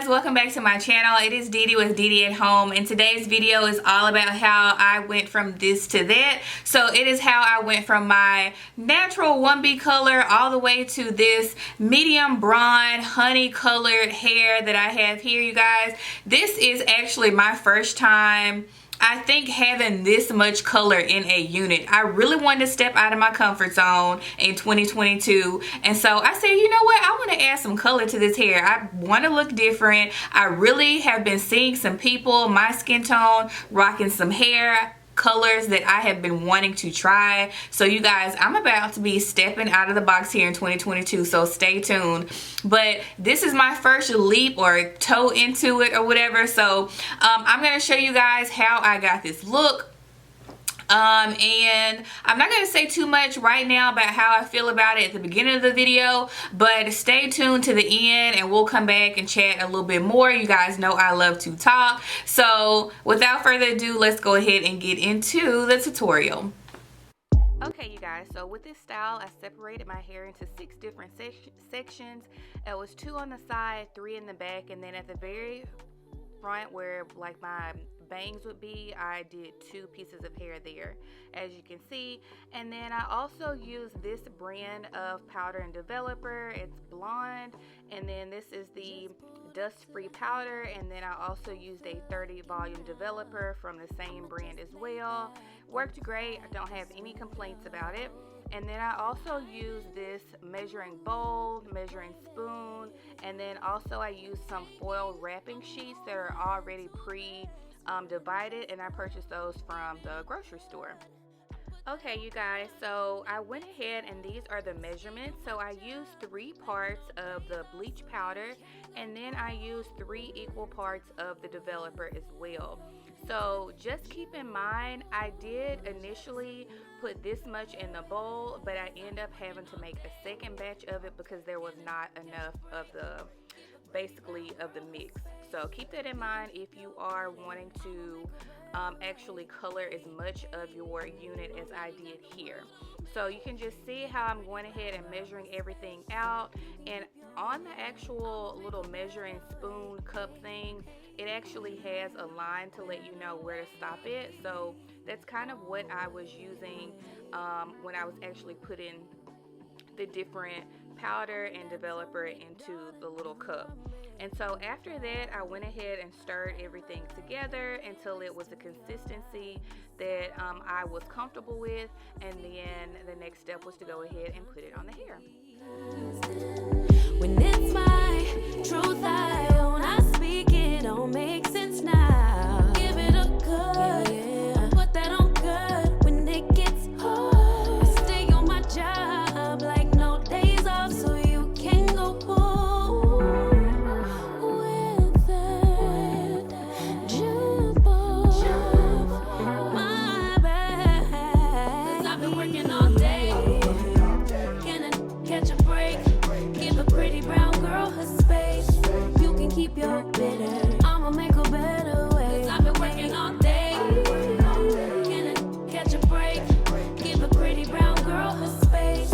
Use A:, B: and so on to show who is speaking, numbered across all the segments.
A: guys, welcome back to my channel. It is Dee Dee with Dee Dee at Home, and today's video is all about how I went from this to that. So it is how I went from my natural 1B color all the way to this medium blonde honey colored hair that I have here, you guys. This is actually my first time, I think, having this much color in a unit. I really wanted to step out of my comfort zone in 2022, and so I said, you know what, I want to add some color to this hair. I want to look different. I really have been seeing some people my skin tone rocking some hair colors that I have been wanting to try. So you guys, I'm about to be stepping out of the box here in 2022, so stay tuned. But this is my first leap or toe into it or whatever, so I'm going to show you guys how I got this look. And I'm not going to say too much right now about how I feel about it at the beginning of the video, but stay tuned to the end and we'll come back and chat a little bit more. You guys know I love to talk. So without further ado, let's go ahead and get into the tutorial. Okay, you guys, so with this style, I separated my hair into 6 different sections. It was 2 on the side, 3 in the back, and then at the very front where like my bangs would be, I did 2 pieces of hair there, as you can see. And then I also used this brand of powder and developer. It's blonde, and then this is the dust-free powder, and then I also used a 30 volume developer from the same brand as well. Worked great. I don't have any complaints about it. And then I also use this measuring bowl, measuring spoon, and then also I use some foil wrapping sheets that are already divided, and I purchased those from the grocery store. Okay, you guys, so I went ahead and these are the measurements. So I used 3 parts of the bleach powder, and then I used 3 equal parts of the developer as well. So just keep in mind, I did initially put this much in the bowl, but I ended up having to make a second batch of it because there was not enough of the mix. So keep that in mind if you are wanting to actually color as much of your unit as I did here. So you can just see how I'm going ahead and measuring everything out, and on the actual little measuring spoon cup thing, it actually has a line to let you know where to stop it. So that's kind of what I was using when I was actually putting the different powder and developer into the little cup. And so after that, I went ahead and stirred everything together until it was a consistency that I was comfortable with, and then the next step was to go ahead and put it on the hair.
B: When it's my truth I own, I speak, it don't make sense now. Give it a good, put that on good. When it gets hard, I stay on my job like no days off, so you can go pull with that jump off my back. 'Cause I've been working all day. Can I catch a break? Give a pretty brown girl her space. You can keep your bitter, I'ma make a better way. 'Cause I've been working all day. Can I catch a break? Give a pretty brown girl her space.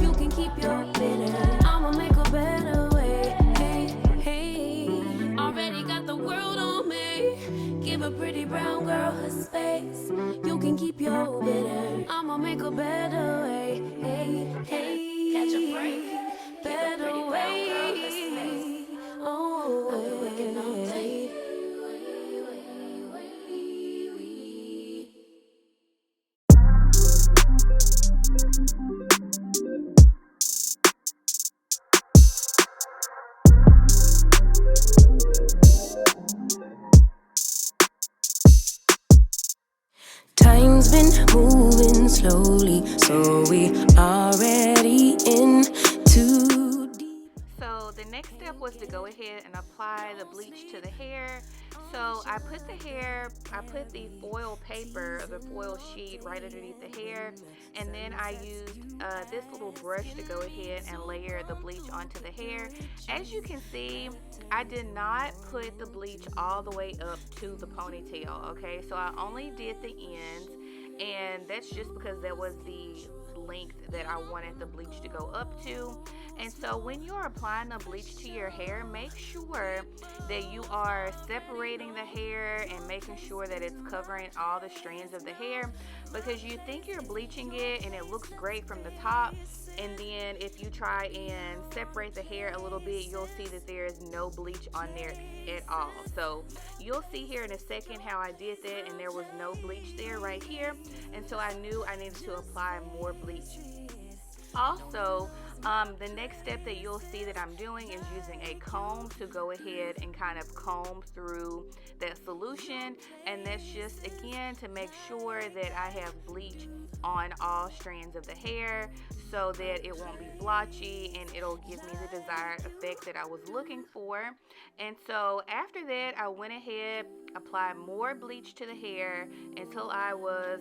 B: You can keep your bitter, I'ma make a better way. Hey, hey, already got the world on me. Give a pretty brown girl her space. You can keep your bitter, I'ma make a better way. Hey, hey, catch a break, better way. Oh, working all day. Time's been moving slowly, so we already in too deep.
A: So the next step was to go ahead and apply the bleach to the hair. So I put the foil paper, the foil sheet right underneath the hair, and then I used this little brush to go ahead and layer the bleach onto the hair. As you can see, I did not put the bleach all the way up to the ponytail, okay? So I only did the ends, and that's just because that was the length that I wanted the bleach to go up to. And so when you're applying the bleach to your hair, make sure that you are separating the hair and making sure that it's covering all the strands of the hair, because you think you're bleaching it and it looks great from the top, and then if you try and separate the hair a little bit, you'll see that there is no bleach on there at all. So you'll see here in a second how I did that, and there was no bleach there right here, and so I knew I needed to apply more bleach. Also, the next step that you'll see that I'm doing is using a comb to go ahead and kind of comb through that solution, and that's just again to make sure that I have bleach on all strands of the hair so that it won't be blotchy and it'll give me the desired effect that I was looking for. And so after that, I went ahead, applied more bleach to the hair until I was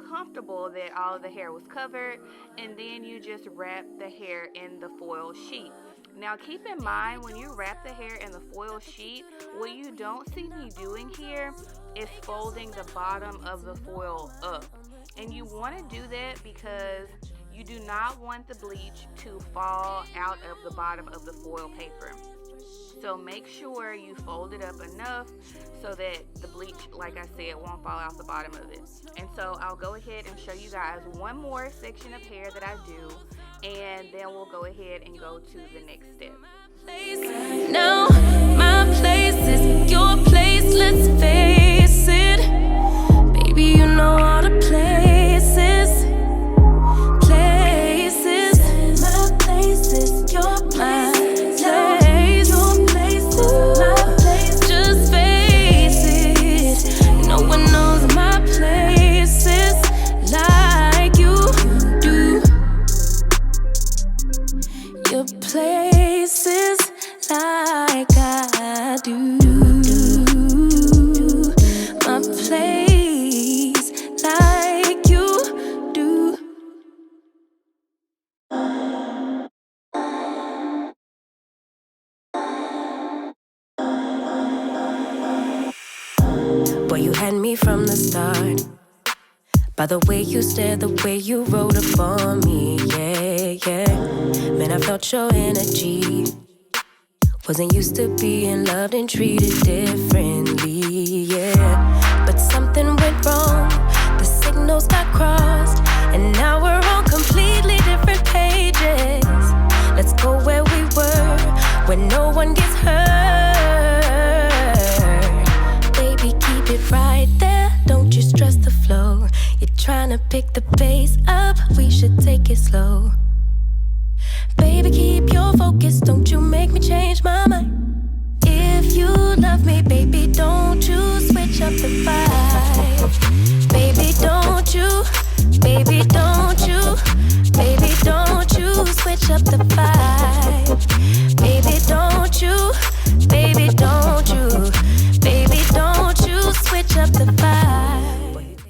A: comfortable that all of the hair was covered, and then you just wrap the hair in the foil sheet. Now keep in mind, when you wrap the hair in the foil sheet, what you don't see me doing here is folding the bottom of the foil up. And you want to do that because you do not want the bleach to fall out of the bottom of the foil paper. So make sure you fold it up enough so that the bleach, like I said, won't fall out the bottom of it. And so I'll go ahead and show you guys one more section of hair that I do, and then we'll go ahead and go to the next step.
B: Now my place is your place, let's face it. Baby, you know all the places. My place is your place. Places like I do. My place like you do. Boy, you had me from the start. By the way you stared, the way you wrote up on me, yeah, yeah. Man, I felt your energy. Wasn't used to being loved and treated differently, yeah. But something went wrong, the signals got crossed, and now we're on completely different pages. Let's go where we were, where no one gets hurt. Baby, keep it right there, don't you stress the flow. You're trying to pick the pace up, we should take it slow. Baby, keep your focus, don't you make me change my mind. If you love me, baby, don't you switch up the vibe. Baby, don't you, baby, don't you, baby, don't you switch up the vibe. Baby, don't you, baby, don't you, baby, don't you switch up the vibe.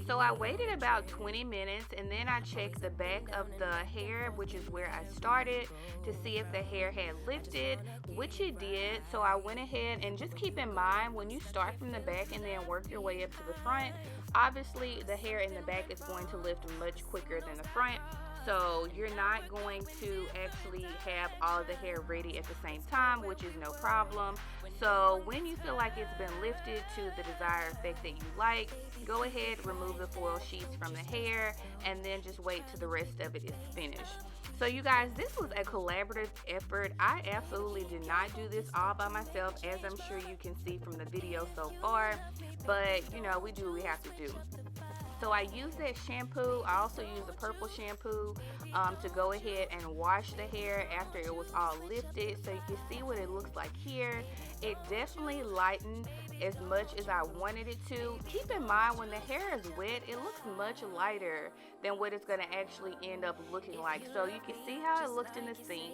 A: So I waited about 20 minutes, and then I checked the back of the hair, which is where I started, to see if the hair had lifted, which it did. So I went ahead, and just keep in mind, when you start from the back and then work your way up to the front, obviously the hair in the back is going to lift much quicker than the front. So you're not going to actually have all of the hair ready at the same time, which is no problem. So when you feel like it's been lifted to the desired effect that you like, go ahead, remove the foil sheets from the hair, and then just wait till the rest of it is finished. So you guys, this was a collaborative effort. I absolutely did not do this all by myself, as I'm sure you can see from the video so far, but you know, we do what we have to do. So I used that shampoo. I also used a purple shampoo to go ahead and wash the hair after it was all lifted. So you can see what it looks like here. It definitely lightened as much as I wanted it to. Keep in mind, when the hair is wet, it looks much lighter than what it's going to actually end up looking like. So you can see how it looked in the sink.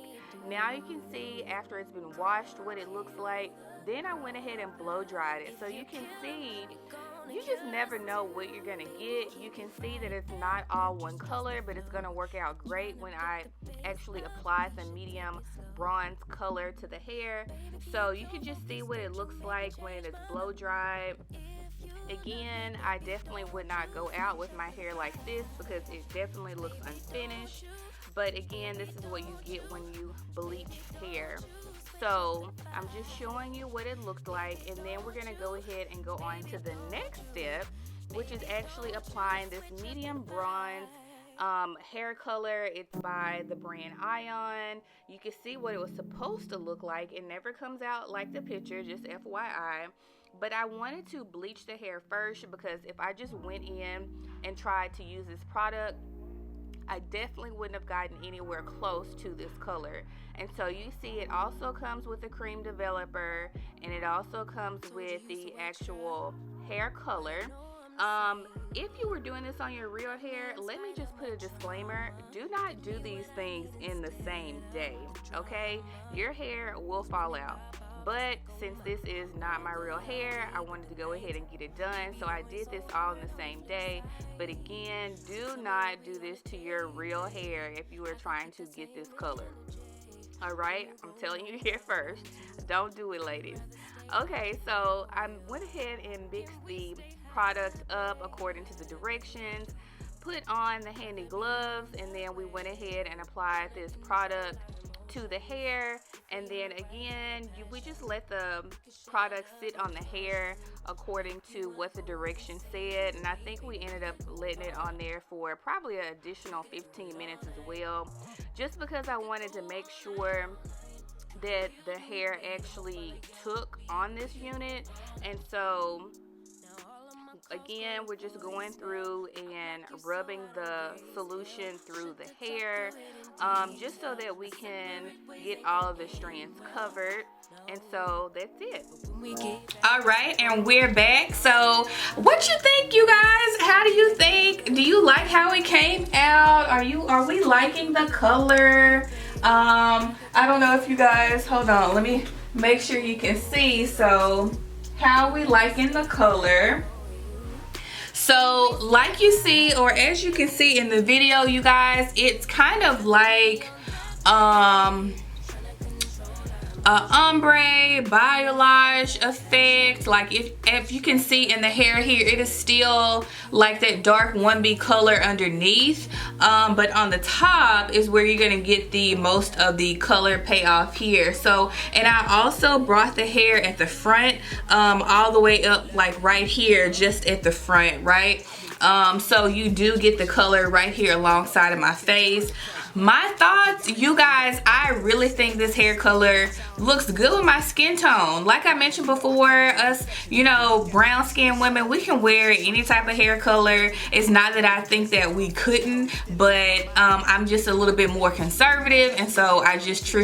A: Now you can see after it's been washed what it looks like. Then I went ahead and blow dried it. So you can see, you just never know what you're gonna get. You can see that it's not all one color, but it's gonna work out great when I actually apply the medium bronze color to the hair. So you can just see what it looks like when it is blow dried. Again, I definitely would not go out with my hair like this because it definitely looks unfinished. But again, this is what you get when you bleach hair. So I'm just showing you what it looked like, and then we're going to go ahead and go on to the next step, which is actually applying this medium bronze hair color. It's by the brand Ion. You can see what it was supposed to look like. It never comes out like the picture, just FYI. But I wanted to bleach the hair first because if I just went in and tried to use this product, I definitely wouldn't have gotten anywhere close to this color. And so you see it also comes with a cream developer, and it also comes with the actual hair color. If you were doing this on your real hair, let me just put a disclaimer: do not do these things in the same day, okay? Your hair will fall out. But since this is not my real hair, I wanted to go ahead and get it done. So I did this all in the same day. But again, do not do this to your real hair if you are trying to get this color. Alright, I'm telling you here first. Don't do it, ladies. Okay, so I went ahead and mixed the product up according to the directions. Put on the handy gloves, and then we went ahead and applied this product to the hair. And then again, we just let the product sit on the hair according to what the direction said, and I think we ended up letting it on there for probably an additional 15 minutes as well, just because I wanted to make sure that the hair actually took on this unit. And so again, we're just going through and rubbing the solution through the hair, just so that we can get all of the strands covered. And so that's it. All right, and we're back. So what you think, you guys? How do you think? Do you like how it came out? Are we liking the color? I don't know if you guys, hold on, let me make sure you can see. So how are we liking the color? So like you see, or as you can see in the video, you guys, it's kind of like a ombre balayage effect. Like if you can see in the hair here, it is still like that dark 1B color underneath, but on the top is where you're gonna get the most of the color payoff here. So, and I also brought the hair at the front all the way up, like right here, just at the front, right? So you do get the color right here alongside of my face. My thoughts, you guys, I really think this hair color looks good with my skin tone. Like I mentioned before, us, you know, brown skin women, we can wear any type of hair color. It's not that I think that we couldn't, but I'm just a little bit more conservative, and so I just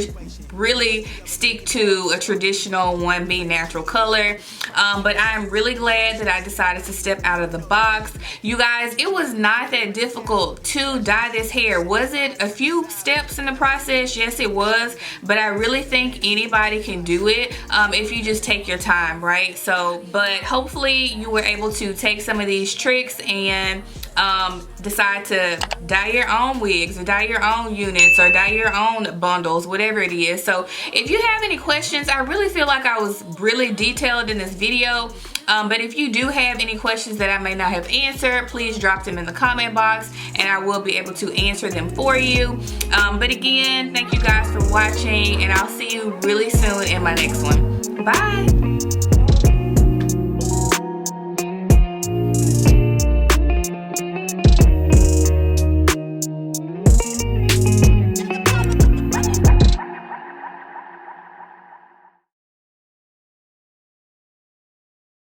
A: really stick to a traditional 1B natural color. But I'm really glad that I decided to step out of the box. You guys, it was not that difficult to dye this hair. Was it a few steps in the process? Yes, it was, but I really think anybody can do it if you just take your time, right? So, but hopefully you were able to take some of these tricks and decide to dye your own wigs, or dye your own units, or dye your own bundles, whatever it is. So if you have any questions, I really feel like I was really detailed in this video, but if you do have any questions that I may not have answered, please drop them in the comment box and I will be able to answer them for you. But again, thank you guys for watching, and I'll see you really soon in my next one. Bye.